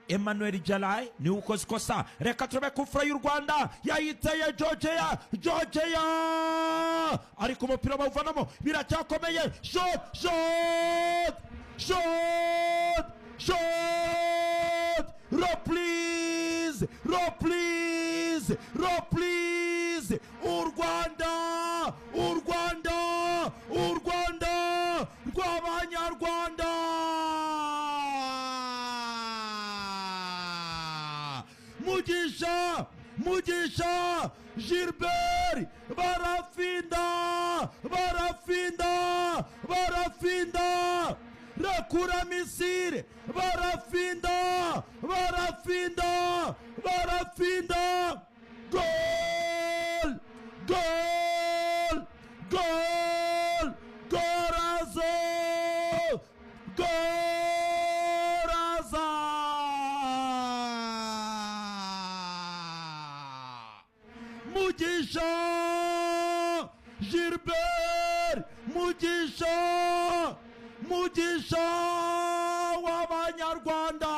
Emmanuel Jalai ni ukoze ikosa. Reka turebe kufura y'u Rwanda yayiteye Georgia ariko umupira bawuvanamo biracyakomeye. Shot Row please u Rwanda rw'Abanyarwanda. Mugisha Gilbert barafinda Rakura Misiri barafinda Gorazo Mugisha Gilbert Mugisha w'Abanyarwanda.